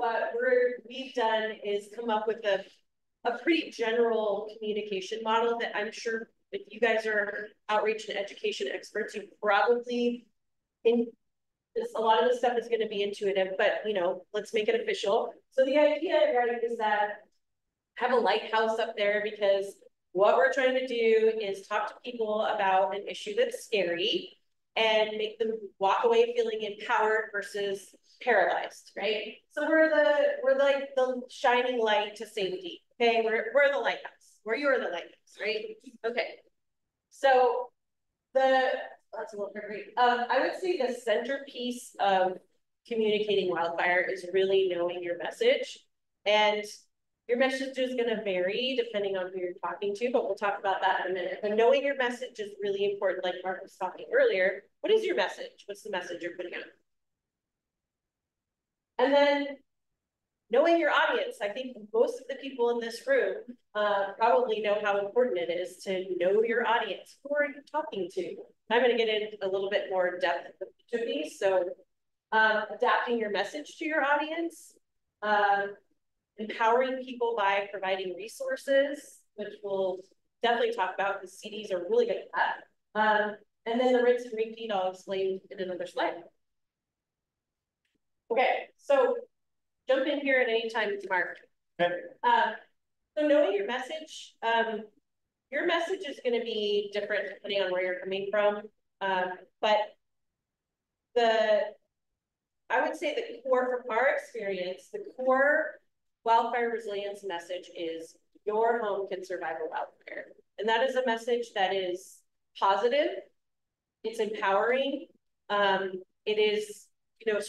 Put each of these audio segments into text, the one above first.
what we've done is come up with a pretty general communication model that I'm sure if you guys are outreach and education experts, you probably a lot of the stuff is going to be intuitive, but you know, let's make it official. So the idea, right, is that have a lighthouse up there because what we're trying to do is talk to people about an issue that's scary and make them walk away feeling empowered versus paralyzed, right? So we're like the shining light to safety. Okay, we're the lighthouse. You're the lighthouse, right? Okay. So that's a little bit great. I would say the centerpiece of communicating wildfire is really knowing your message. And your message is going to vary depending on who you're talking to, but we'll talk about that in a minute. But knowing your message is really important, like Mark was talking earlier. What is your message? What's the message you're putting out? And then knowing your audience. I think most of the people in this room probably know how important it is to know your audience. Who are you talking to? I'm going to get into a little bit more depth of each of these. So adapting your message to your audience, empowering people by providing resources, which we'll definitely talk about because CDs are really good at that. And then the rinse and repeat I'll explain in another slide. Okay, so jump in here at any time, Mark. Okay. So knowing your message is going to be different depending on where you're coming from. But I would say the core, from our experience, the core wildfire resilience message is your home can survive a wildfire. And that is a message that is positive. It's empowering. It is, you know,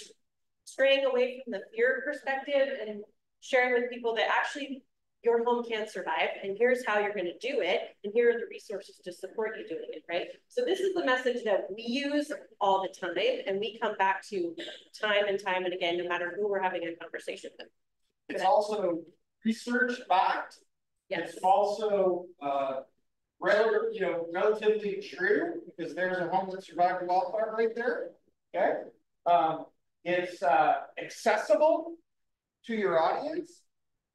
straying away from the fear perspective and sharing with people that actually your home can survive and here's how you're going to do it and here are the resources to support you doing it, right? So this is the message that we use all the time and we come back to time and time and again, no matter who we're having a conversation with. It's also research backed. Yes. It's also relatively true because there's a home that survived a wildfire right there. Okay. It's accessible to your audience.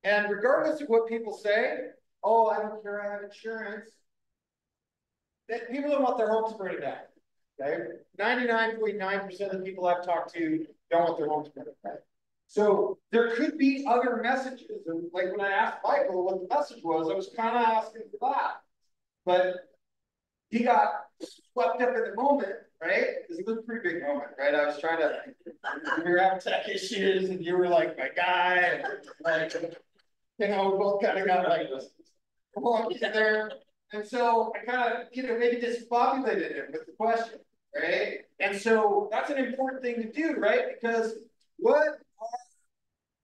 And regardless of what people say, oh, I don't care, I have insurance, that people don't want their homes burned down. Okay? 99.9% of the people I've talked to don't want their homes burned down. So there could be other messages. And like when I asked Michael what the message was, I was kind of asking for that. But he got swept up in the moment, right? Because it was a pretty big moment, right? I was trying to, we were having tech issues and you were like my guy. And like, you know, we both kind of got like this. There. And so I kind of, you know, maybe discombobulated him with the question, right? And so that's an important thing to do, right? Because what are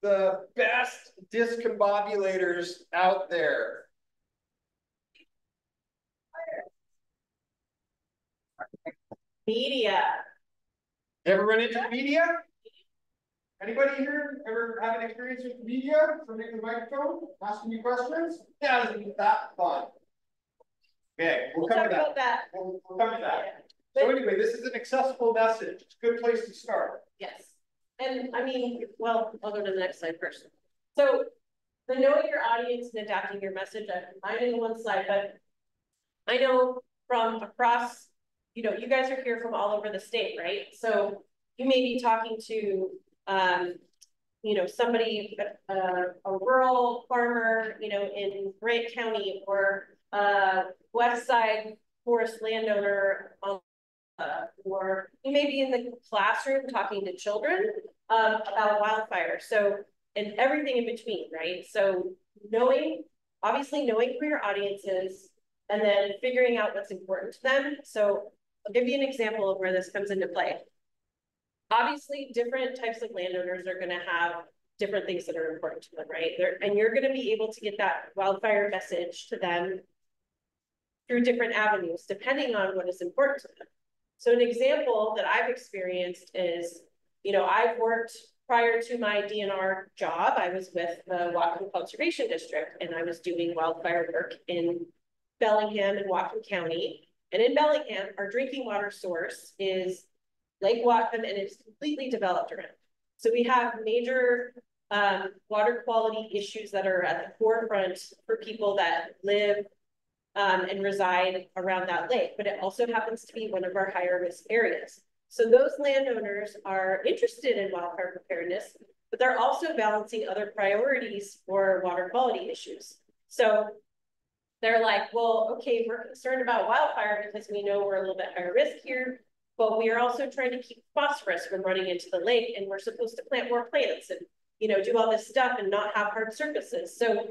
the best discombobulators out there? Media. Ever run into media? Anybody here ever have an experience with media? Somebody with a microphone asking you questions? Yeah, isn't that fun? Okay, we'll come to that. We'll come to that. Yeah. So anyway, this is an accessible message. It's a good place to start. Yes. And I mean, well, I'll go to the next slide first. So the knowing your audience and adapting your message, I'm in one slide, but I know from across, you know, you guys are here from all over the state, right? So you may be talking to, you know, somebody, a rural farmer, you know, in Grant County or West Side forest landowner, or you may be in the classroom talking to children about wildfire. So, and everything in between, right? So obviously knowing who your audience is, and then figuring out what's important to them. So I'll give you an example of where this comes into play. Obviously, different types of landowners are going to have different things that are important to them, right? And you're going to be able to get that wildfire message to them through different avenues, depending on what is important to them. So an example that I've experienced is, you know, I've worked prior to my DNR job, I was with the Whatcom Conservation District, and I was doing wildfire work in Bellingham and Whatcom County. And in Bellingham, our drinking water source is Lake Whatcom, and it's completely developed around. So we have major water quality issues that are at the forefront for people that live and reside around that lake, but it also happens to be one of our higher risk areas. So those landowners are interested in wildfire preparedness, but they're also balancing other priorities for water quality issues. So they're like, well, okay, we're concerned about wildfire because we know we're a little bit higher risk here, but we are also trying to keep phosphorus from running into the lake, and we're supposed to plant more plants and, you know, do all this stuff and not have hard surfaces. So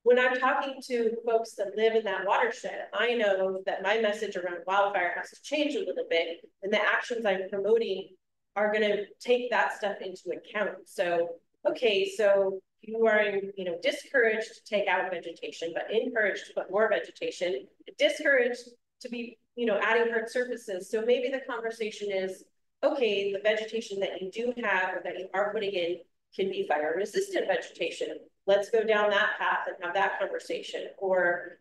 when I'm talking to folks that live in that watershed, I know that my message around wildfire has to change a little bit, and the actions I'm promoting are going to take that stuff into account. So, okay, so you are, you know, discouraged to take out vegetation, but encouraged to put more vegetation, discouraged to be, you know, adding hard surfaces. So maybe the conversation is, okay, the vegetation that you do have or that you are putting in can be fire resistant vegetation. Let's go down that path and have that conversation. Or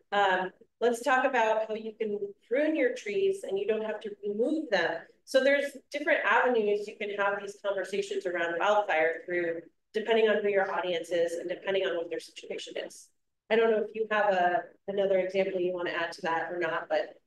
let's talk about how you can prune your trees and you don't have to remove them. So there's different avenues you can have these conversations around wildfire through, depending on who your audience is and depending on what their situation is. I don't know if you have another example you want to add to that or not, but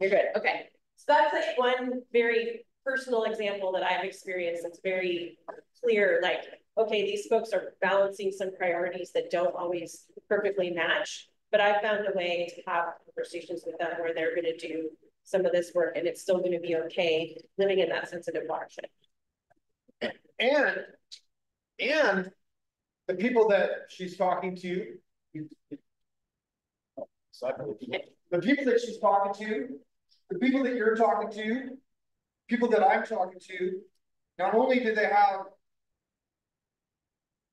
you're good. Okay, so that's like one very personal example that I've experienced that's very clear, like, okay, these folks are balancing some priorities that don't always perfectly match, but I found a way to have conversations with them where they're going to do some of this work and it's still going to be okay living in that sensitive watershed. And the people that she's talking to, the people that she's talking to, the people that you're talking to, people that I'm talking to, not only do they have,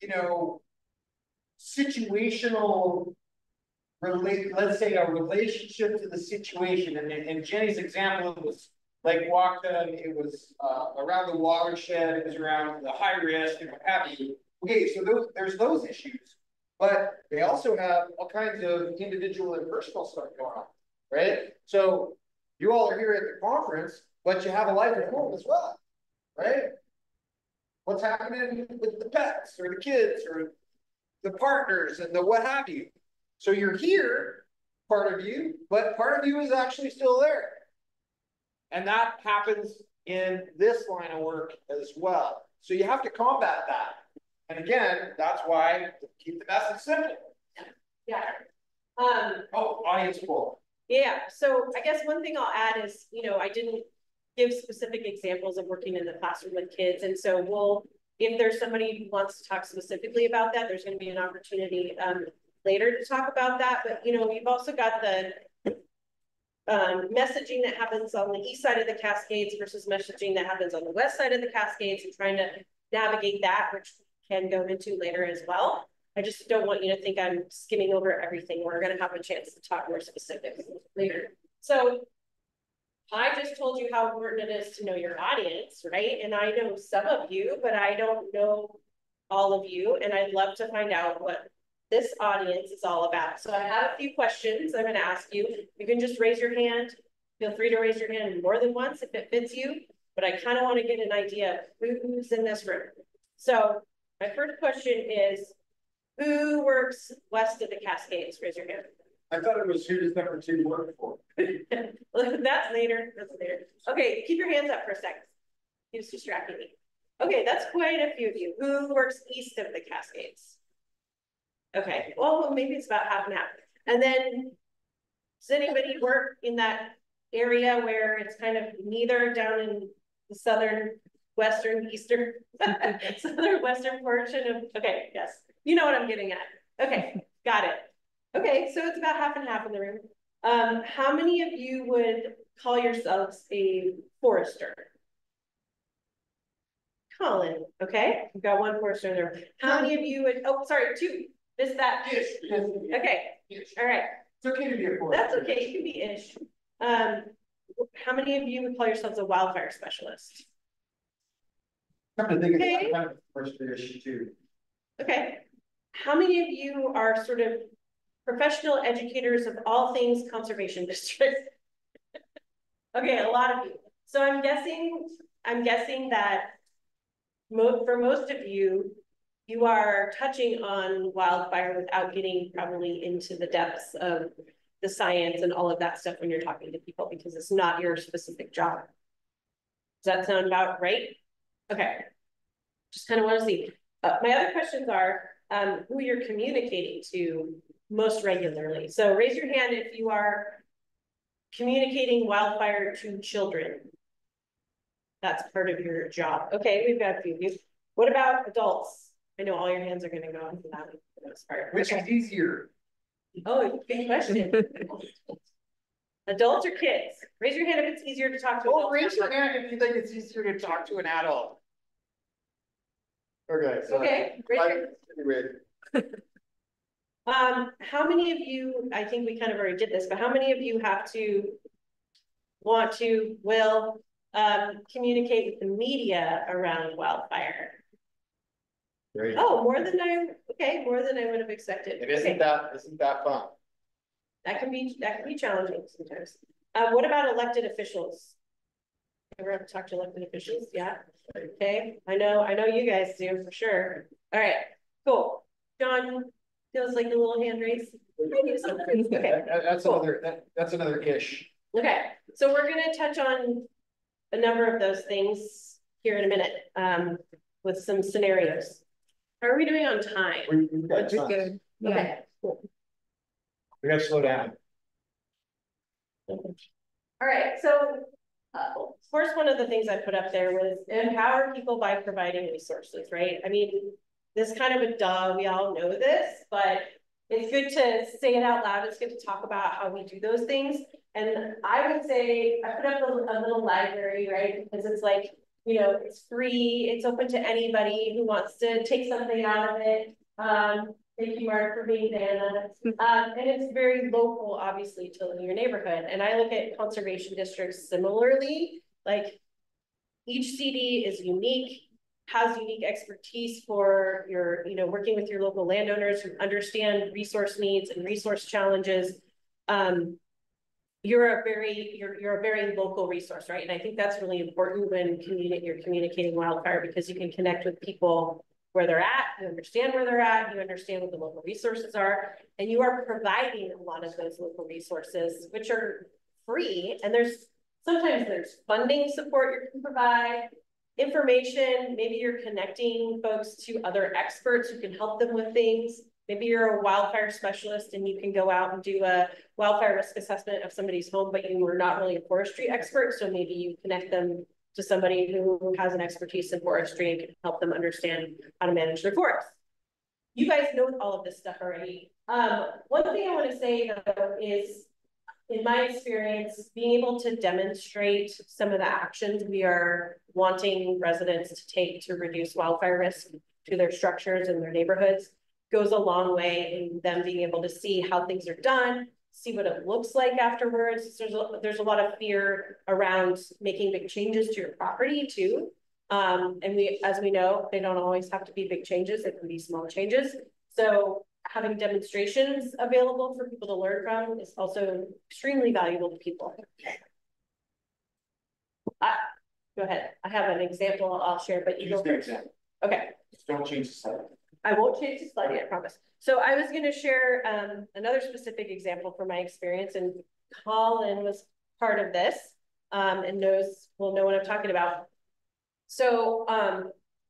you know, situational, let's say a relationship to the situation. And in Jenny's example, it was like Wachta, it was around the watershed, it was around the high risk and what have you. Okay, so there's those issues, but they also have all kinds of individual and personal stuff going on, right? So you all are here at the conference, but you have a life at home as well, right? What's happening with the pets or the kids or the partners and the what have you. So you're here, part of you, but part of you is actually still there. And that happens in this line of work as well. So you have to combat that. And again, that's why keep the message simple. Yeah. Oh, audience poll. Yeah. So I guess one thing I'll add is, you know, I didn't give specific examples of working in the classroom with kids. And so we'll, if there's somebody who wants to talk specifically about that, there's going to be an opportunity later to talk about that. But, you know, we've also got the messaging that happens on the east side of the Cascades versus messaging that happens on the west side of the Cascades, and trying to navigate that, which we can go into later as well. I just don't want you to think I'm skimming over everything. We're going to have a chance to talk more specifics later. So I just told you how important it is to know your audience, right? And I know some of you, but I don't know all of you. And I'd love to find out what this audience is all about. So I have a few questions I'm going to ask you. You can just raise your hand. Feel free to raise your hand more than once if it fits you. But I kind of want to get an idea of who's in this room. So my first question is, who works west of the Cascades? Raise your hand. I thought it was who does number 2 work for? That's later. That's later. Okay, keep your hands up for a second. He's distracting me. Okay, that's quite a few of you. Who works east of the Cascades? Okay, well, maybe it's about half and half. And then, does anybody work in that area where it's kind of neither down in the southern, western, eastern, southern, western portion of, okay, yes. You know what I'm getting at. Okay, got it. Okay, so it's about half and half in the room. How many of you would call yourselves a forester? Colin, okay, we've got one forester in there. How many of you would, oh, sorry, 2, missed that. Ish. Okay, all right. It's okay to be a forester. That's okay, you can be ish. How many of you would call yourselves a wildfire specialist? Come to think of it, kind of a forester issue too. Okay. How many of you are sort of professional educators of all things conservation district? Okay, a lot of you. So I'm guessing that for most of you, you are touching on wildfire without getting probably into the depths of the science and all of that stuff when you're talking to people, because it's not your specific job. Does that sound about right? Okay. Just kind of want to see. My other questions are who you're communicating to most regularly. So raise your hand if you are communicating wildfire to children. That's part of your job. Okay, we've got a few of you. What about adults? I know all your hands are going to go on for that part. Which is easier? Oh, good question. Adults or kids? Raise your hand if it's easier to talk to. Oh, raise your hand if you think it's easier to talk to an adult. Okay. So okay. Anyway. How many of you, I think we kind of already did this, but how many of you will communicate with the media around wildfire? Great. Oh, more than I would have expected. It isn't that fun. That can be challenging sometimes. What about elected officials? Ever have to talk to elected officials? Yeah. Okay. I know you guys do for sure. All right. Cool. John feels like a little hand raise. Okay. That's cool. That's another ish. Okay. So we're gonna touch on a number of those things here in a minute with some scenarios. How are we doing on time? We've got tons. Good. Yeah. Okay. Cool. We got to slow down. All right. So first, one of the things I put up there was empower people by providing resources, right? I mean, this is kind of a duh, we all know this, but it's good to say it out loud. It's good to talk about how we do those things. And I would say, I put up a little library, right? Because it's like, you know, it's free, it's open to anybody who wants to take something out of it. Thank you, Mark, for being there. And it's very local, obviously, to your neighborhood. And I look at conservation districts similarly, like each CD is unique, has unique expertise for your, working with your local landowners who understand resource needs and resource challenges. You're a very local resource, right? And I think that's really important when you're communicating wildfire, because you can connect with people where they're at, you understand where they're at, you understand what the local resources are, and you are providing a lot of those local resources, which are free. And sometimes there's funding support you can provide, information, maybe you're connecting folks to other experts who can help them with things. Maybe you're a wildfire specialist and you can go out and do a wildfire risk assessment of somebody's home, but you are not really a forestry expert. So maybe you connect them to somebody who has an expertise in forestry and can help them understand how to manage their forest. You guys know all of this stuff already. One thing I want to say though is, in my experience, being able to demonstrate some of the actions we are wanting residents to take to reduce wildfire risk to their structures and their neighborhoods goes a long way in them being able to see how things are done, see what it looks like afterwards. There's a lot of fear around making big changes to your property too. And as we know, they don't always have to be big changes, it can be small changes. So having demonstrations available for people to learn from is also extremely valuable to people. Go ahead. I have an example I'll share, but you go first. Okay. Just don't change the slide. I won't change the slide, I promise. So I was going to share another specific example from my experience, and Colin was part of this and will know what I'm talking about. So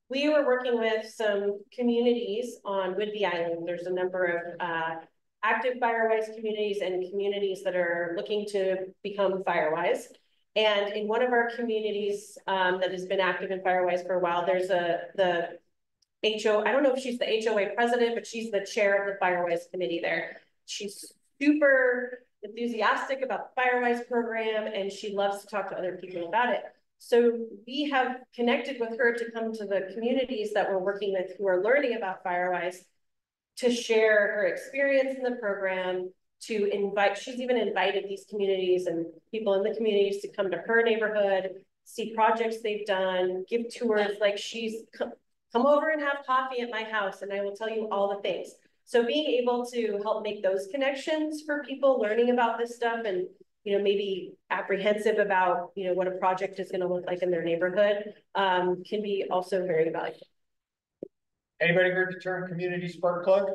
we were working with some communities on Whidbey Island. There's a number of active Firewise communities and communities that are looking to become Firewise. And in one of our communities that has been active in Firewise for a while, there's the I don't know if she's the HOA president, but she's the chair of the Firewise committee there. She's super enthusiastic about the Firewise program, and she loves to talk to other people about it. So we have connected with her to come to the communities that we're working with who are learning about Firewise to share her experience in the program, she's even invited these communities and people in the communities to come to her neighborhood, see projects they've done, give tours, like she's come over and have coffee at my house and I will tell you all the things. So being able to help make those connections for people learning about this stuff and, maybe apprehensive about, what a project is going to look like in their neighborhood can be also very valuable. Anybody heard the term community spark plug?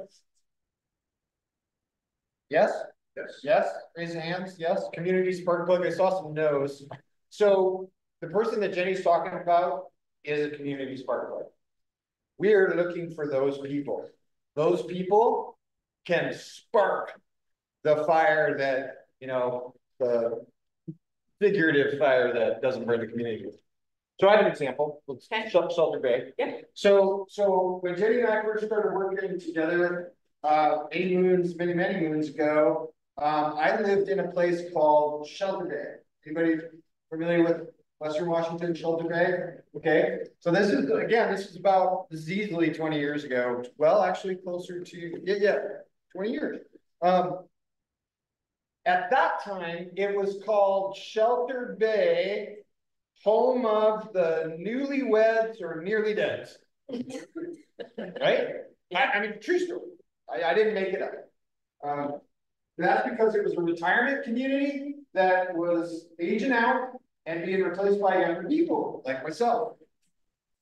Yes? Yes. Yes? Raise your hands. Yes. Community spark plug. I saw some no's. So the person that Jenny's talking about is a community spark plug. We are looking for those people. Those people can spark the fire that, you know, the figurative fire that doesn't burn the community. So I have an example. Let's Shelter Bay. Yeah. So when Jenny and I first started working together, many moons ago, I lived in a place called Shelter Bay. Anybody familiar with Western Washington, Shelter Bay? Okay. So this is easily 20 years ago. Well, actually closer to, 20 years. At that time, it was called Shelter Bay, home of the newlyweds or nearly deads. Right? I mean, true story. I didn't make it up. That's because it was a retirement community that was aging out and being replaced by younger people like myself.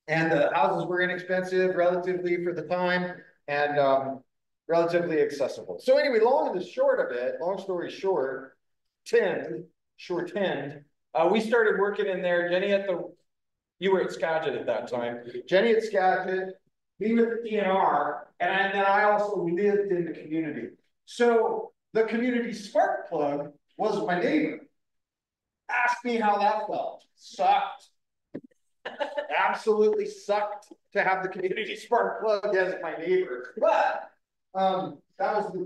And the houses were inexpensive relatively for the time and relatively accessible. So anyway, long story short, we started working in there. Jenny you were at Skagit at that time. Jenny at Skagit, me with the DNR, and then I also lived in the community. So the community spark plug was my neighbor. Ask me how that felt. Sucked. Absolutely sucked to have the community spark plug as my neighbor. But that was the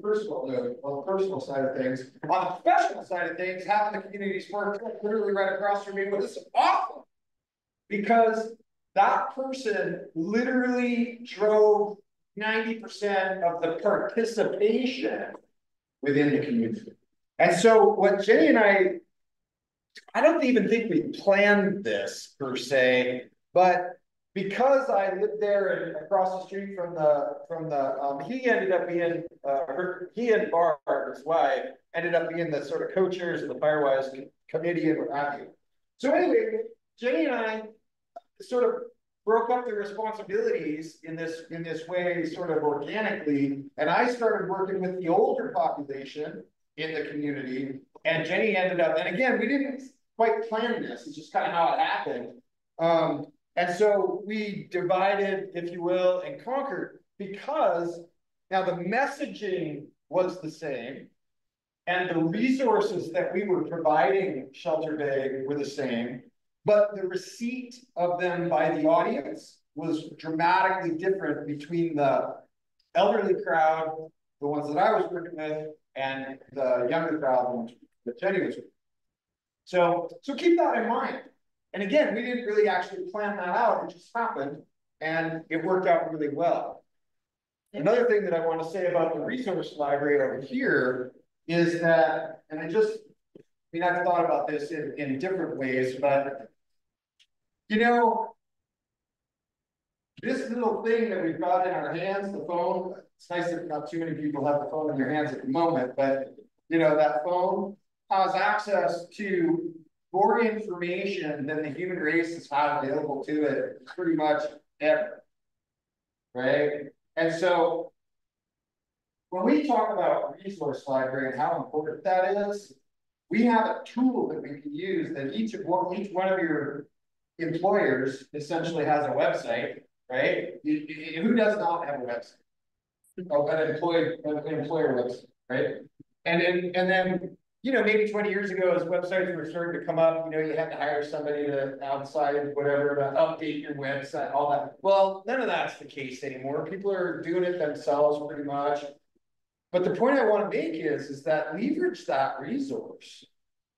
personal side of things. On the professional side of things, having the community spark plug literally right across from me was awesome. Because that person literally drove 90% of the participation within the community. And so what Jenny and I don't even think we planned this per se, but because I lived there and across the street from he ended up being, he and Barb, his wife, ended up being the sort of co-chairs of the Firewise committee and what have you. So anyway, Jenny and I sort of broke up the responsibilities in this way, sort of organically, and I started working with the older population in the community, and Jenny ended up, and again, we didn't quite plan this, it's just kind of how it happened. And so we divided, if you will, and conquered, because now the messaging was the same, and the resources that we were providing Shelter Bay were the same, but the receipt of them by the audience was dramatically different between the elderly crowd, the ones that I was working with, and the younger crowd that Jenny was with. So keep that in mind. And again, we didn't really actually plan that out. It just happened, and it worked out really well. Another thing that I want to say about the resource library over here is that, and I've thought about this in different ways, but you know, this little thing that we've got in our hands, the phone, it's nice that not too many people have the phone in their hands at the moment, but you know, that phone has access to more information than the human race has had available to it pretty much ever, right? And so when we talk about resource library and how important that is, we have a tool that we can use that each one of your employers essentially has a website, right? Who does not have a website? Oh, an employer website, right? And then you know, maybe 20 years ago, as websites were starting to come up, you know, you had to hire somebody to outside whatever to update your website, all that. Well, none of that's the case anymore. People are doing it themselves pretty much. But the point I want to make is that leverage that resource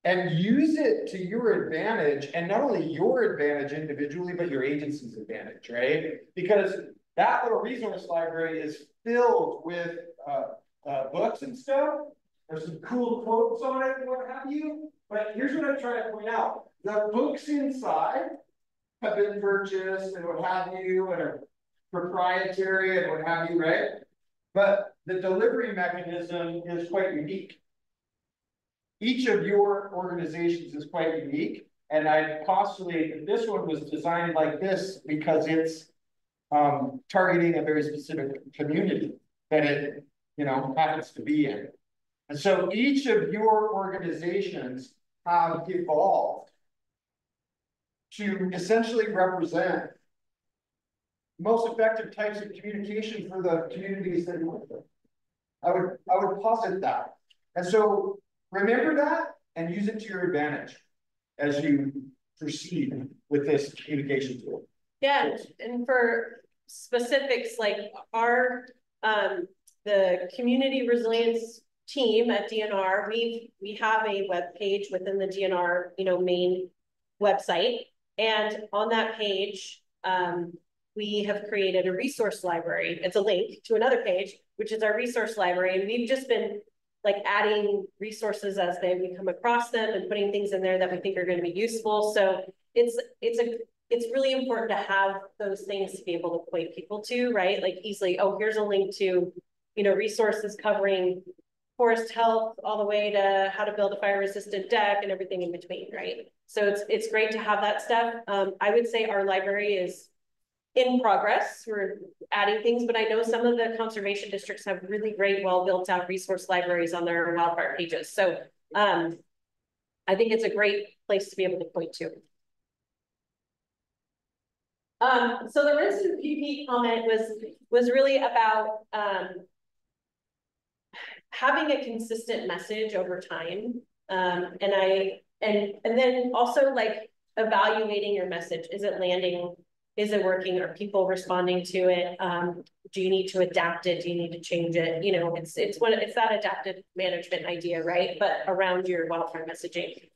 and use it to your advantage, and not only your advantage individually, but your agency's advantage, right? Because that little resource library is filled with books and stuff. There's some cool quotes on it and what have you. But here's what I'm trying to point out. The books inside have been purchased and what have you, and are proprietary and what have you, right? But the delivery mechanism is quite unique. Each of your organizations is quite unique. And I postulate that this one was designed like this because it's targeting a very specific community that it, happens to be in. And so each of your organizations have evolved to essentially represent most effective types of communication for the communities that you work with. I would posit that. And so remember that and use it to your advantage as you proceed with this communication tool. Yeah, and for specifics like our the community resilience team at DNR, we have a web page within the DNR main website, and on that page we have created a resource library. It's a link to another page, which is our resource library, and we've just been like adding resources as we come across them and putting things in there that we think are going to be useful. So it's really important to have those things to be able to point people to, right? Like easily, oh, here's a link to, resources covering forest health all the way to how to build a fire resistant deck and everything in between, right? So it's great to have that stuff. I would say our library is in progress. We're adding things, but I know some of the conservation districts have really great, well built out resource libraries on their wildfire pages. So I think it's a great place to be able to point to. So the rinse and repeat comment was really about having a consistent message over time. And then also like evaluating your message. Is it landing? Is it working? Are people responding to it? Do you need to adapt it? Do you need to change it? It's that adaptive management idea, right? But around your wildfire messaging.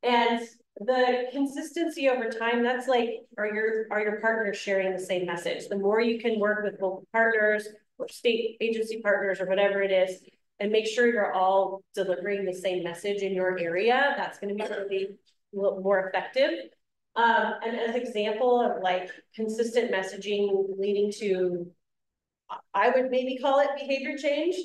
And the consistency over time, that's like, are your partners sharing the same message? The more you can work with local partners or state agency partners or whatever it is, and make sure you're all delivering the same message in your area, that's going to be really more effective. And as an example of like consistent messaging leading to, I would maybe call it behavior change.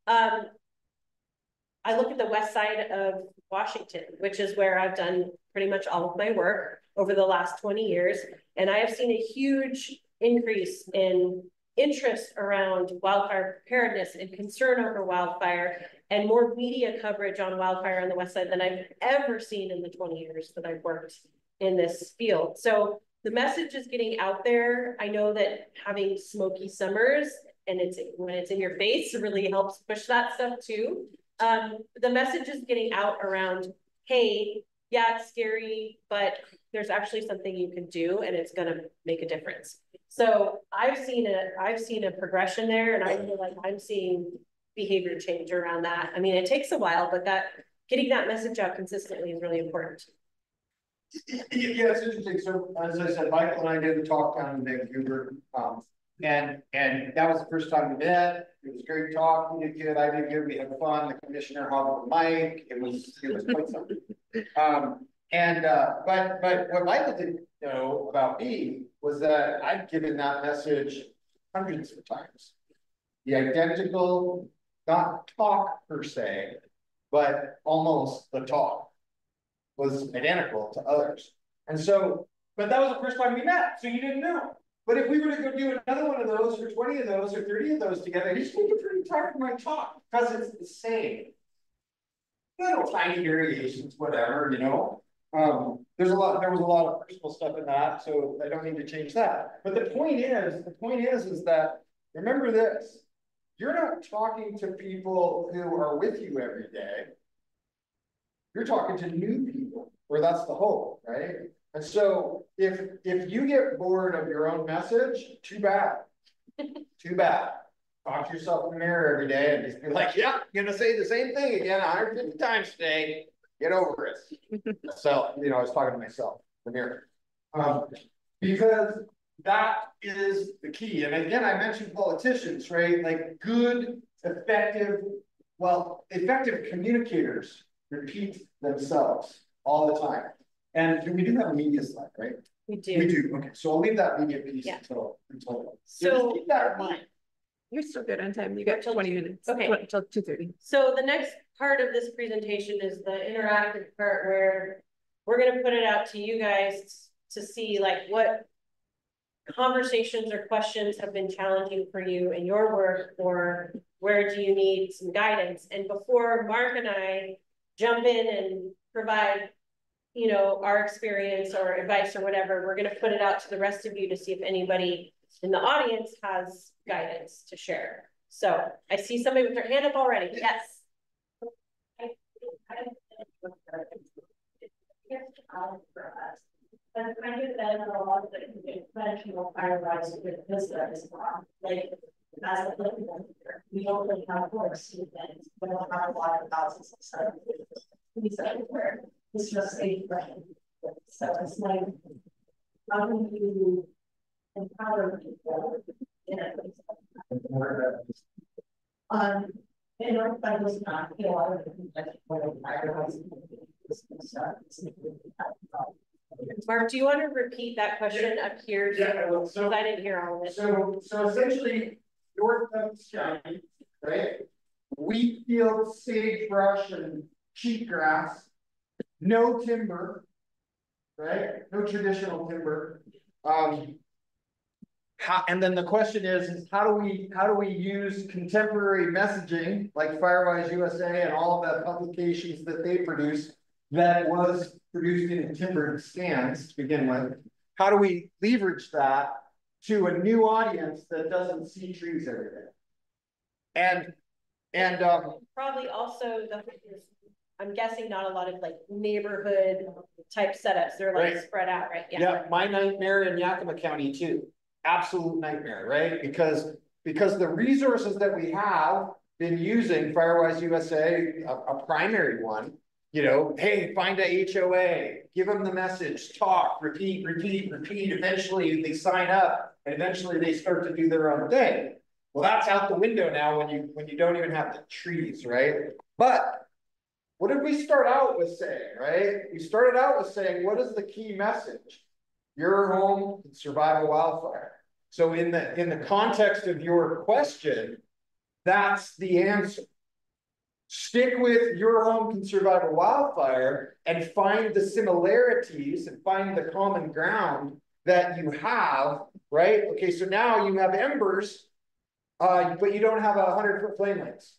I look at the west side of Washington, which is where I've done pretty much all of my work over the last 20 years. And I have seen a huge increase in interest around wildfire preparedness and concern over wildfire, and more media coverage on wildfire on the west side than I've ever seen in the 20 years that I've worked in this field. So the message is getting out there. I know that having smoky summers and when it's in your face, it really helps push that stuff too. The message is getting out around, hey, yeah, it's scary, but there's actually something you can do and it's gonna make a difference. So I've seen a progression there, and I feel like I'm seeing behavior change around that. I mean, it takes a while, but getting that message out consistently is really important. Yeah, it's interesting. So as I said, Michael and I did the talk down in Vancouver, and that was the first time we met. It was a great talk. We did good. I did good. We had fun. The commissioner hopped the mic. It was quite something. But what Michael didn't know about me was that I'd given that message hundreds of times. The identical, not talk per se, but almost the talk was identical to others. And so, but that was the first time we met, so you didn't know. But if we were to go do another one of those, or 20 of those, or 30 of those together, you just make a pretty tired of my talk, because it's the same. Little tiny variations, whatever, there was a lot of personal stuff in that, so I don't need to change that. But the point is that, remember this, you're not talking to people who are with you every day. You're talking to new people, or that's the hope, right? And so if you get bored of your own message, too bad. Too bad. Talk to yourself in the mirror every day and just be like, yeah, I'm gonna say the same thing again 150 times today. Get over it. So, I was talking to myself in the mirror. Because that is the key. And again, I mentioned politicians, right? Like good, effective communicators repeat themselves all the time. And we do have a media slide, right? We do. We do. Okay, so I'll leave that media piece until so just keep that in mind. You're still good on time. You got 20 minutes. Okay. Until 2:30. So the next part of this presentation is the interactive part, where we're going to put it out to you guys to see like conversations or questions have been challenging for you in your work, or where do you need some guidance? And before Mark and I jump in and provide, you know, our experience or advice or whatever, we're going to put it out to the rest of you to see if anybody in the audience has guidance to share. So I see somebody with their hand up already. Yes. And I get that in a lot of the conventional firewalls with visitors, like as a living we don't really have works events, we don't have a lot of houses and stuff. It's just a friend. So it's like, how do you empower people in a place in our fight was not, you know, a lot of the conventional firewalls. Mark, do you want to repeat that question up here? Yeah, well, so I didn't hear all of it. So essentially, North County, right? Wheat fields, sagebrush, and cheatgrass. No timber, right? No traditional timber. And then the question is how do we use contemporary messaging like Firewise USA and all of the publications that they produce that was produced in timbered stands to begin with? How do we leverage that to a new audience that doesn't see trees every day? And probably also I'm guessing not a lot of like neighborhood type setups. They're like spread out, right? Yeah, my nightmare in Yakima County too. Absolute nightmare, right? Because the resources that we have been using, Firewise USA, a primary one, you know, hey, find a HOA, give them the message, talk, repeat. Eventually they sign up and eventually they start to do their own thing. Well, that's out the window now when you don't even have the trees, right? But what did we start out with saying, right? We started out with saying, what is the key message? Your home can survive a wildfire. So in the context of your question, that's the answer. Stick with your home can survive a wildfire and find the similarities and find the common ground that you have, right? Okay, so now you have embers, but you don't have 100-foot flame lengths,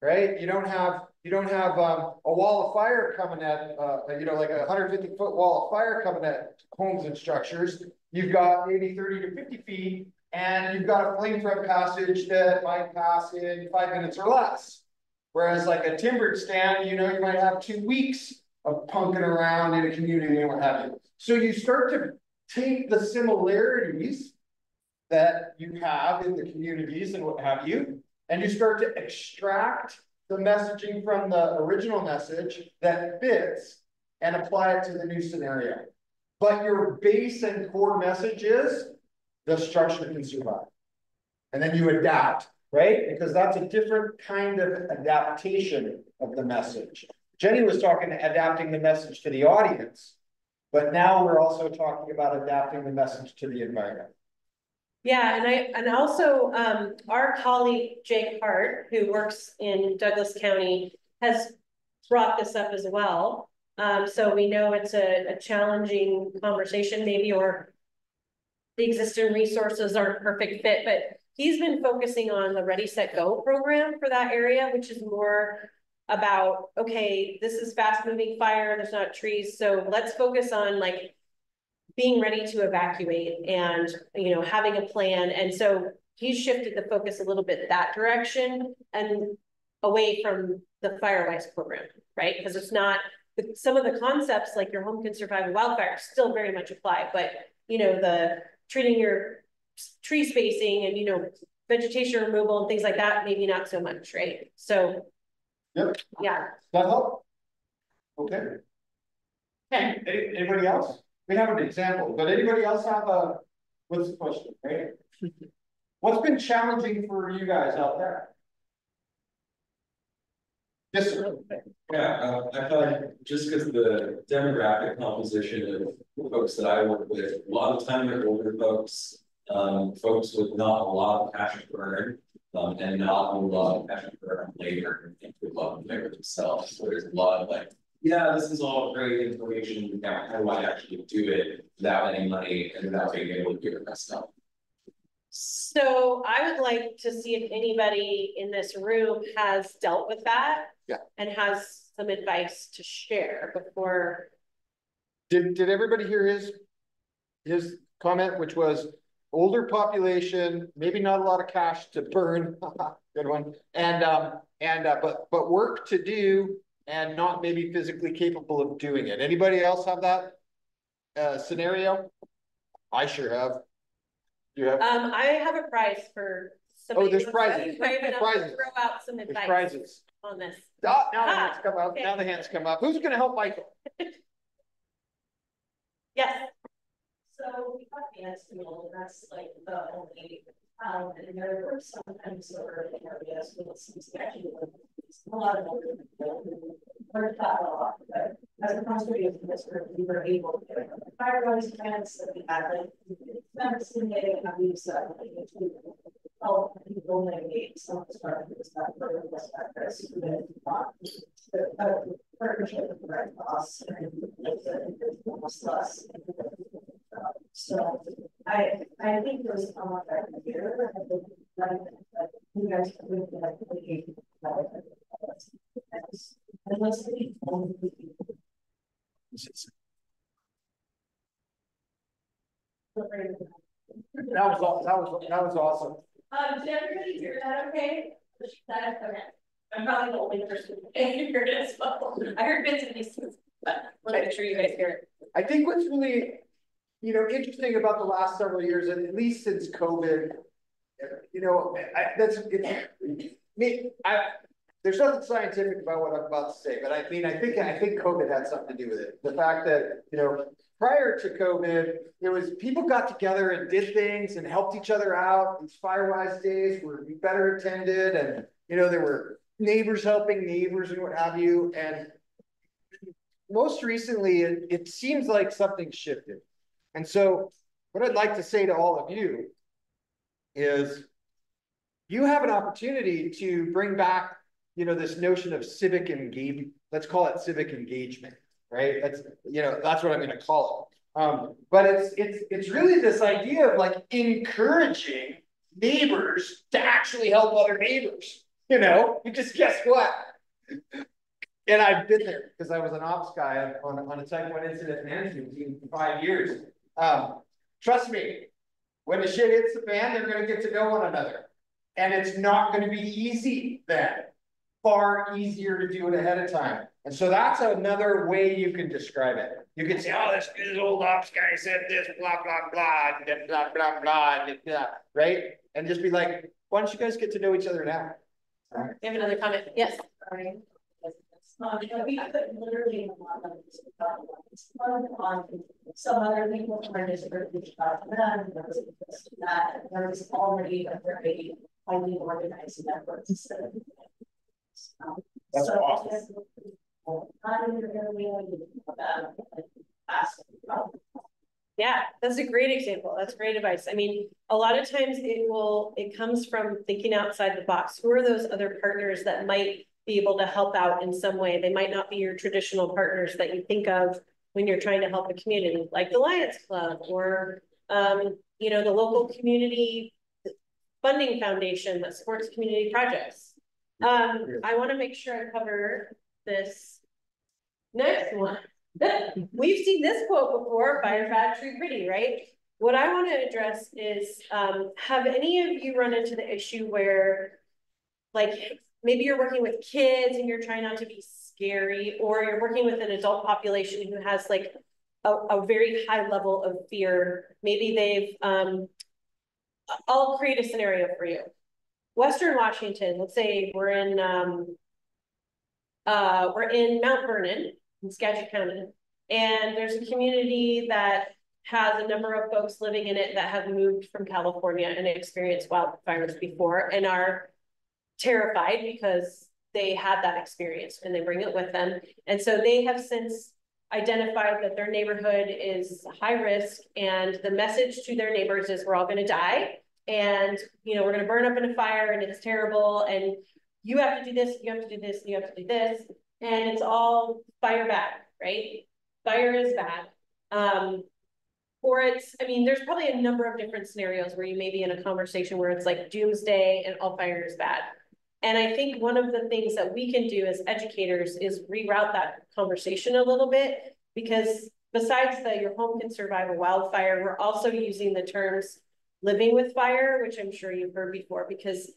right? You don't have a wall of fire coming at, you know, like a 150-foot wall of fire coming at homes and structures. You've got maybe 30 to 50 feet, and you've got a flame threat passage that might pass in 5 minutes or less. Whereas like a timbered stand, you know, you might have 2 weeks of punking around in a community and what have you. So you start to take the similarities that you have in the communities and what have you, and you start to extract the messaging from the original message that fits and apply it to the new scenario. But your base and core message is the structure can survive. And then you adapt, right? Because that's a different kind of adaptation of the message. Jenny was talking to adapting the message to the audience, but now we're also talking about adapting the message to the environment. Yeah, and also our colleague Jake Hart, who works in Douglas County, has brought this up as well. So we know it's a challenging conversation, maybe, or the existing resources aren't a perfect fit, but he's been focusing on the Ready, Set, Go program for that area, which is more about, okay, this is fast moving fire, there's not trees, so let's focus on like being ready to evacuate and, you know, having a plan. And so he's shifted the focus a little bit that direction and away from the Firewise program, right? Because it's not, some of the concepts like your home can survive a wildfire still very much apply, but, you know, the treating your tree spacing and, you know, vegetation removal and things like that, maybe not so much, right? So, yep. Yeah. That help? Okay. Anybody else? We have an example, but anybody else have what's the question, right? What's been challenging for you guys out there? Yes, sir. Yeah, I feel like just because the demographic composition of folks that I work with, a lot of time they're older folks, folks with not a lot of passion to burn, and not a lot of passion to burn labor and to a lot of labor themselves. So there's a lot of like yeah, this is all great information, now how do I actually do it without any money and without being able to get it messed up? So I would like to see if anybody in this room has dealt with that. Yeah. And has some advice to share before. Did everybody hear his comment, which was older population, maybe not a lot of cash to burn, good one, but work to do and not maybe physically capable of doing it. Anybody else have that scenario? I sure have. You have? I have a prize for somebody. Oh, there's prizes. Brave enough Prizes. to throw out some advice. There's prizes on this. now the hands come up. Okay. Now the hands come up. Who's going to help Michael? Yes. So we got the estimate, and that's like the only, and there were sometimes urban areas with some sketchy, a lot of heard that a lot, but as a conservation district, we were able to get firewise grants that we had, like, medicine day, and we used that, to help people mitigate some of the structures that were less at risk with the partnership with the Red Cross and almost less. So I think there's a lot that here. I think that you guys would like unless we That was awesome. did everybody hear that okay? That okay. I'm probably the only person who heard it as well. I heard bits and pieces, but let me make sure you guys hear it. I think what's really, interesting about the last several years, and at least since COVID, there's nothing scientific about what I'm about to say, but I think COVID had something to do with it. The fact that, prior to COVID, it was people got together and did things and helped each other out. These Firewise days were better attended, and, there were neighbors helping neighbors and what have you. And most recently, it seems like something shifted. And so what I'd like to say to all of you is you have an opportunity to bring back, this notion of civic engagement. Let's call it civic engagement, right? That's what I'm going to call it. But it's really this idea of like encouraging neighbors to actually help other neighbors, because guess what? And I've been there because I was an ops guy on a type 1 incident management team for 5 years. Trust me, when the shit hits the fan, they're going to get to know one another. And it's not going to be easy then. Far easier to do it ahead of time. And so that's another way you can describe it. You can say, oh, this old ops guy said this, blah, blah, blah, and blah, blah, blah, and blah, right? And just be like, why don't you guys get to know each other now? We have another comment. Yes. Sorry. We could literally on some other people trying to reach out to them. There was already a very highly organized network. That's awesome. Yeah, that's a great example. That's great advice. I mean, a lot of times it comes from thinking outside the box. Who are those other partners that might be able to help out in some way? They might not be your traditional partners that you think of when you're trying to help a community, like the Lions Club or, the local community funding foundation that supports community projects. I want to make sure I cover this next one. We've seen this quote before, fire bad, tree pretty, right? What I want to address is, have any of you run into the issue where, like, maybe you're working with kids and you're trying not to be scary, or you're working with an adult population who has like a very high level of fear. Maybe they've, I'll create a scenario for you. Western Washington, let's say we're in Mount Vernon in Skagit County, and there's a community that has a number of folks living in it that have moved from California and experienced wildfires before and are terrified because they had that experience and they bring it with them. And so they have since identified that their neighborhood is high risk, and the message to their neighbors is we're all going to die, and we're going to burn up in a fire and it's terrible, and you have to do this, you have to do this, you have to do this. and it's all fire bad, right? Fire is bad. Or it's, I mean, there's probably a number of different scenarios where you may be in a conversation where it's like doomsday and all fire is bad. And I think one of the things that we can do as educators is reroute that conversation a little bit, because besides that your home can survive a wildfire, we're also using the terms living with fire, which I'm sure you've heard before, because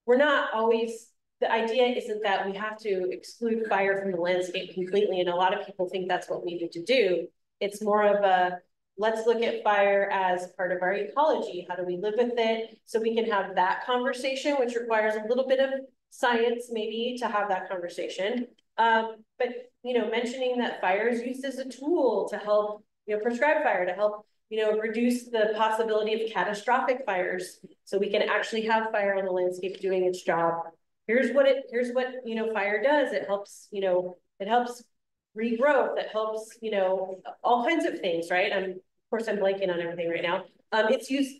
we're not always, the idea isn't that we have to exclude fire from the landscape completely. And a lot of people think that's what we need to do. It's more of a, let's look at fire as part of our ecology. How do we live with it? So we can have that conversation, which requires a little bit of science maybe to have that conversation. But, you know, mentioning that fire is used as a tool to help, you know, prescribe fire, to help, you know, reduce the possibility of catastrophic fires. So we can actually have fire on the landscape doing its job. Here's what, you know, fire does. It helps, you know, it helps regrowth, that helps, you know, all kinds of things, right? Of course, I'm blanking on everything right now. It's used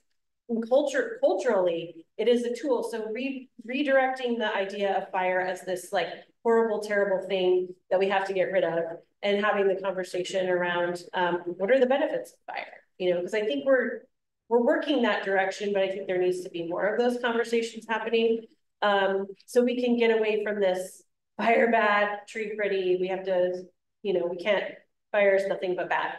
in culturally, it is a tool. So redirecting the idea of fire as this like horrible, terrible thing that we have to get rid of, and having the conversation around what are the benefits of fire? You know, because I think we're working that direction, but I think there needs to be more of those conversations happening, so we can get away from this fire bad, tree pretty. We have to, you know, we can't, fire is nothing but bad.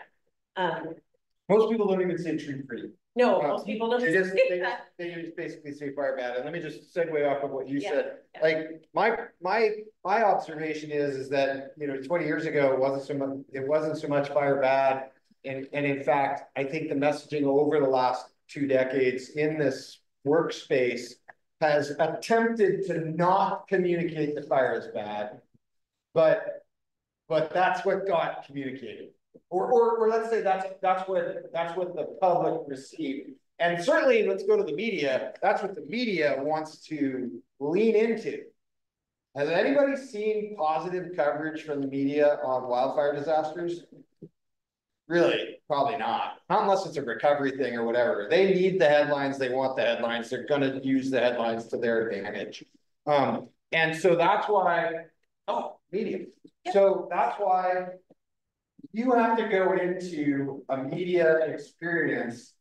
Most people don't even say tree pretty. No, most people don't they just basically say fire bad. And let me just segue off of what you said. Yeah. Like my observation is that, you know, 20 years ago it wasn't so much fire bad. And in fact, I think the messaging over the last 2 decades in this workspace has attempted to not communicate that fire is bad, but that's what got communicated. Or let's say that's what the public received. And certainly, let's go to the media. That's what the media wants to lean into. Has anybody seen positive coverage from the media on wildfire disasters? Really, probably not. Not unless it's a recovery thing or whatever. They need the headlines. They want the headlines. They're going to use the headlines to their advantage. And so that's why, media. Yep. So that's why you have to go into a media experience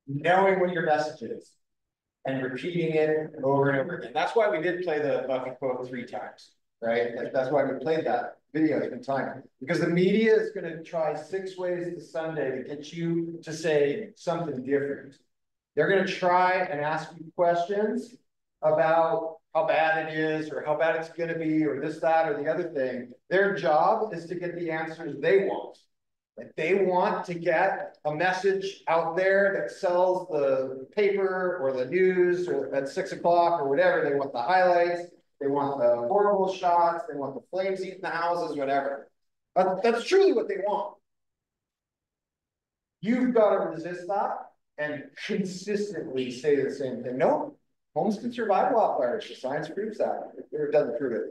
knowing what your message is and repeating it over and over again. That's why we did play the Buffy quote 3 times, right? That's why we played that video in time, because the media is going to try 6 ways to Sunday to get you to say something different. They're going to try and ask you questions about how bad it is or how bad it's going to be or this, that, or the other thing. Their job is to get the answers they want. Like they want to get a message out there that sells the paper or the news or at 6 o'clock or whatever. They want the highlights. They want the horrible shots. They want the flames eating the houses, whatever. That's truly what they want. You've got to resist that and consistently say the same thing. No, homes can survive wildfires. The science proves that. It doesn't prove it.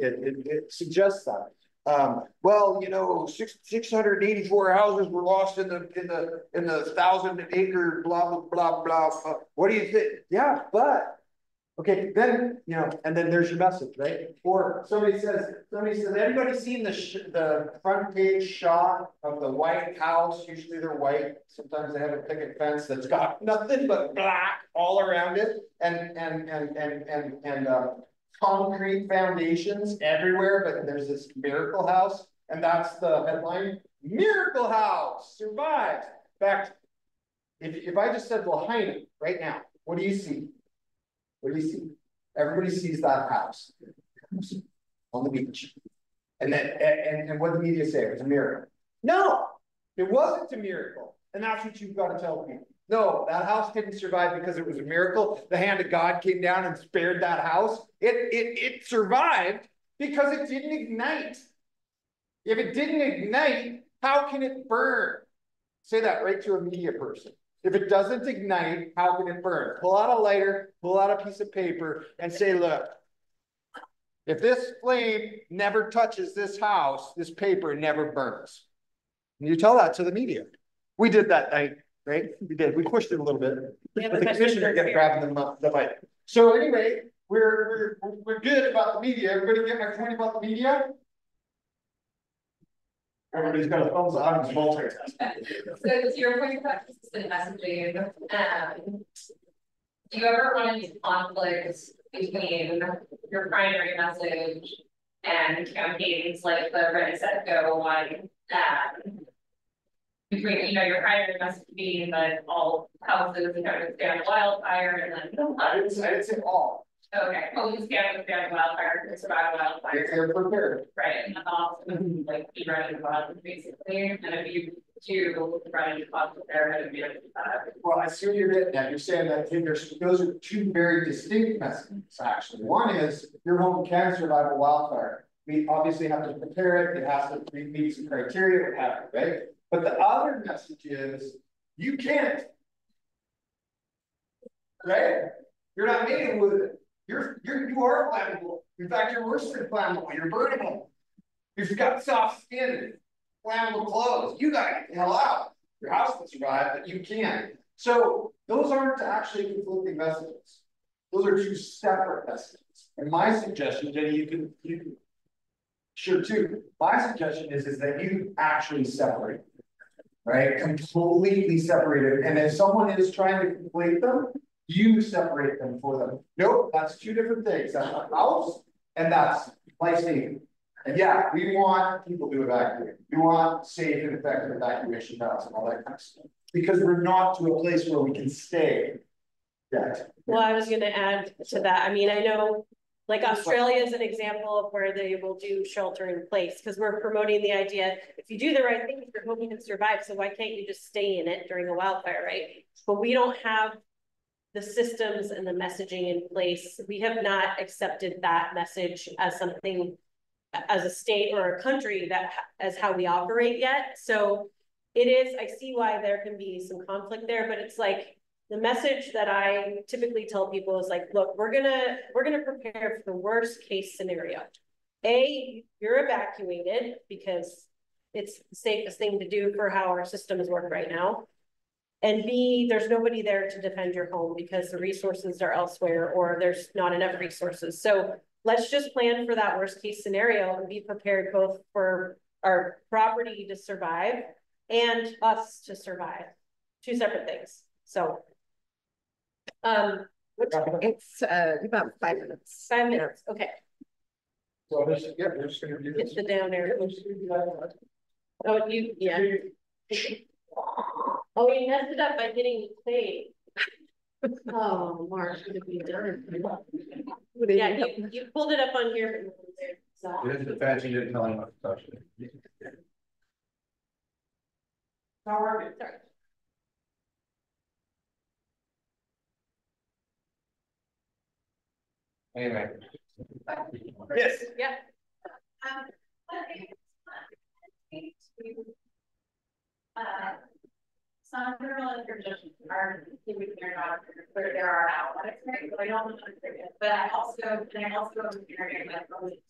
It suggests that. Well, you know, 684 houses were lost in the 1,000-acre blah blah blah blah. What do you think? Yeah, but okay, then you know, and then there's your message, right? Or somebody says, anybody seen the front page shot of the White House? Usually they're white. Sometimes they have a picket fence that's got nothing but black all around it, and concrete foundations everywhere, but there's this miracle house, and that's the headline: Miracle House survives. In fact, if I just said Lahaina right now, what do you see? What do you see? Everybody sees that house on the beach. And then and what did the media say? It was a miracle. No, it wasn't a miracle. And that's what you've got to tell people. No, that house didn't survive because it was a miracle. The hand of God came down and spared that house. It survived because it didn't ignite. If it didn't ignite, how can it burn? Say that right to a media person. If it doesn't ignite, how can it burn? Pull out a lighter, pull out a piece of paper, and say, look, if this flame never touches this house, this paper never burns. And you tell that to the media. We did that night, right? We did. We pushed it a little bit. Yeah, but the commissioner kept grabbing the mic. So anyway, we're good about the media. Everybody get my point about the media? Everybody's got a thumbs up. I'm multitasking. So to your point about consistent messaging, do you ever run into conflicts between your primary message and campaigns like the Ready Set Go one? Between, you know, your primary message being that all houses are going to stand wildfire, and then I didn't say all. okay, homes stand wildfire, to survive wildfire. They're prepared. Right, and that's also like be ready to go out basically, and if you do run into conflict there, how to manage that. Well, I see what you're getting at. You're saying that those are two very distinct messages, actually. One is your home can survive a wildfire. We obviously have to prepare it. It has to meet some criteria, what have you, right? But the other message is you can't. Right? You're not made of wood. You are flammable. In fact, you're worse than flammable. You're burnable. You've got soft skin, flammable clothes. You gotta get the hell out. Your house will survive, but you can't. So those aren't actually conflicting messages. Those are two separate messages. And my suggestion, Jenny, you can sure too. My suggestion is that you actually separate, right? Completely separate it. And if someone is trying to conflate them, you separate them for them. Nope, that's two different things. That's a house and that's life saving. And yeah, we want people to evacuate. We want safe and effective evacuation routes and all that kind of stuff. Because we're not to a place where we can stay yet. Well, I was gonna add to that. I mean, I know like Australia is an example of where they will do shelter in place because we're promoting the idea, if you do the right thing, your home can survive. So why can't you just stay in it during a wildfire, right? But we don't have the systems and the messaging in place. We have not accepted that message as something, as a state or a country, that as how we operate yet. So it is, I see why there can be some conflict there, but it's like the message that I typically tell people is like, look, we're gonna prepare for the worst case scenario. A, you're evacuated because it's the safest thing to do for how our systems work right now. And B, there's nobody there to defend your home because the resources are elsewhere or there's not enough resources. So let's just plan for that worst case scenario and be prepared both for our property to survive and us to survive. Two separate things. So, It's about 5 minutes. 5 minutes, okay. So this, yeah, we're just gonna do this. It's the down arrow. Oh, yeah. Oh, you messed it up by hitting the plate. Oh, Mark, should have been done. Yeah, you pulled it up on here. So. It is the fact you didn't tell him not to touch it. Not working. Sorry. Anyway. Yes. Yeah. Some criminal interventions are keeping their doctors where there are now, but it's great, but I don't know it. But I also interview my colleagues.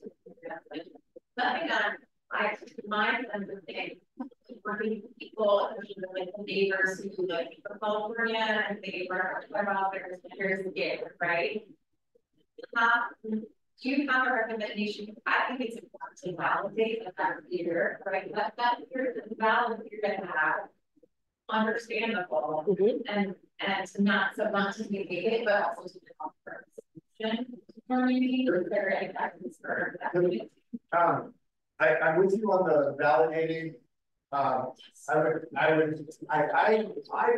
Nothing on my sense of things. Working with people, especially like neighbors who live in California and they were about their years of game, right? Do you have a recommendation? I think it's important to validate that theater, right? That theater is valid, you're gonna have understandable and to not so much to negate it, but also to comfort. Community or very impactful for that. I'm with you on the validating. I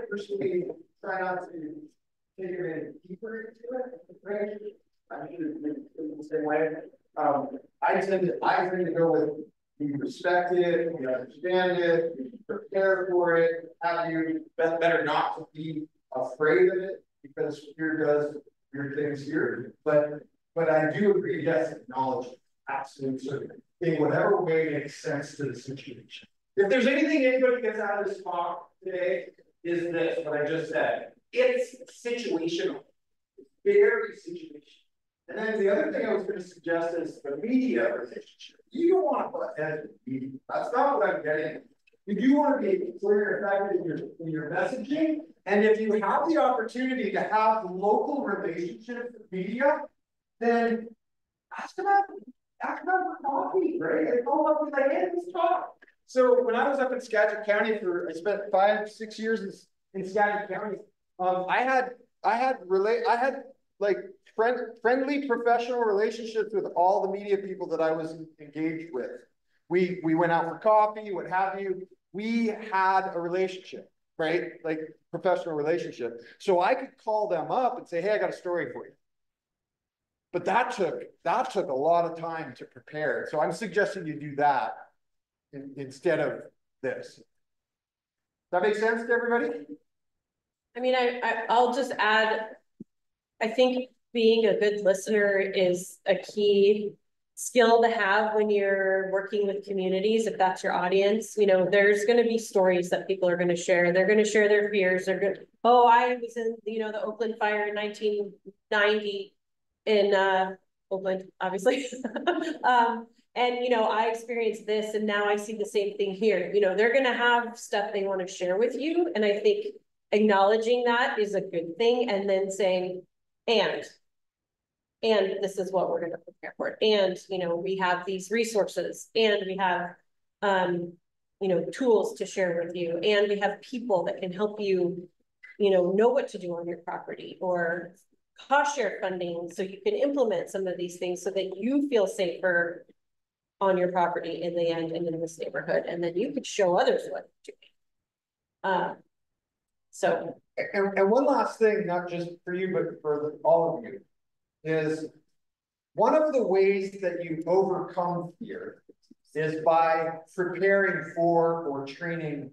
personally try not to take it any deeper into it, right? I mean, the same way. I tend to go with you respect it, you understand it, you prepare for it, have you better not to be afraid of it because fear does weird things here. But I do agree, yes, acknowledge absolutely in whatever way makes sense to the situation. If there's anything anybody gets out of this talk today, is this what I just said. It's situational. It's very situational. And then the other thing I was going to suggest is the media relationship. You don't want to butt heads with the media. That's not what I'm getting at. You do want to be clear and effective in your messaging. And if you have the opportunity to have local relationships with media, then ask them out for coffee, right? Like, call up and like, hey, let's talk. So when I was up in Skagit County I spent 5-6 years in Skagit County. I had like friendly professional relationships with all the media people that I was engaged with. We went out for coffee, what have you. We had a relationship, right? Like professional relationship. So I could call them up and say, hey, I got a story for you. But that took a lot of time to prepare. So I'm suggesting you do that instead of this. Does that make sense to everybody? I mean, I'll just add, I think being a good listener is a key skill to have when you're working with communities, if that's your audience. You know, there's going to be stories that people are going to share. They're going to share their fears. They're good. Oh, I was in, you know, the Oakland fire in 1990 in Oakland, obviously. And, you know, I experienced this and now I see the same thing here. You know, they're going to have stuff they want to share with you. And I think acknowledging that is a good thing. And then saying, and this is what we're going to prepare for. And, you know, we have these resources and we have, you know, tools to share with you. And we have people that can help you, you know what to do on your property, or cost share funding. So you can implement some of these things so that you feel safer on your property in the end and in this neighborhood. And then you could show others what to do. So. And one last thing, not just for you, but for all of you, is one of the ways that you overcome fear is by preparing for or training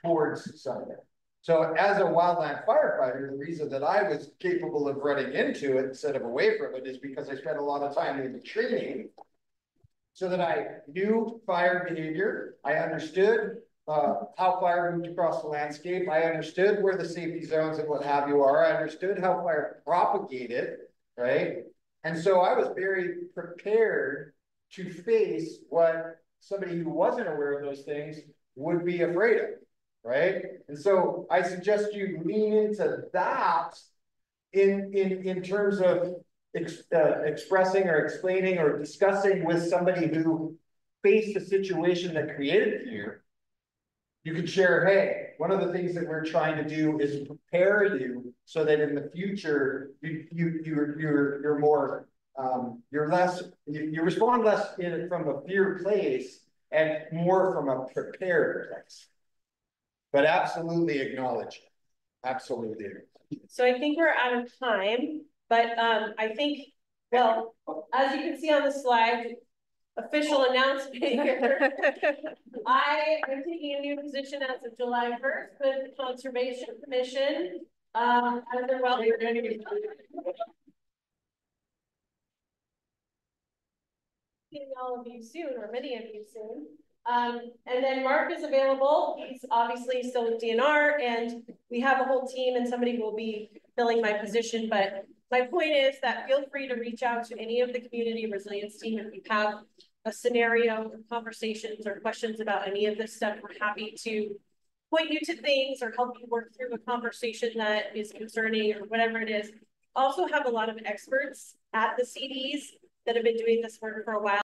towards something. So as a wildland firefighter, the reason that I was capable of running into it instead of away from it is because I spent a lot of time in the training so that I knew fire behavior. I understood how fire moved across the landscape. I understood where the safety zones and what have you are. I understood how fire propagated, right? And so I was very prepared to face what somebody who wasn't aware of those things would be afraid of, right? And so I suggest you lean into that in terms of expressing or explaining or discussing with somebody who faced a situation that created fear. You can share, hey, one of the things that we're trying to do is prepare you so that in the future you're more you respond less from a fear place and more from a prepared place. But absolutely acknowledge it. Absolutely. So I think we're out of time, but I think, well, as you can see on the slide, official announcement here. I am taking a new position as of July 1st with the Conservation Commission. Seeing all of you soon, or many of you soon. And then Mark is available. He's obviously still with DNR, and we have a whole team, and somebody will be filling my position. But my point is that feel free to reach out to any of the community resilience team if you have a scenario, conversations, or questions about any of this stuff. We're happy to point you to things or help you work through a conversation that is concerning or whatever it is. Also have a lot of experts at the CDs that have been doing this work for a while.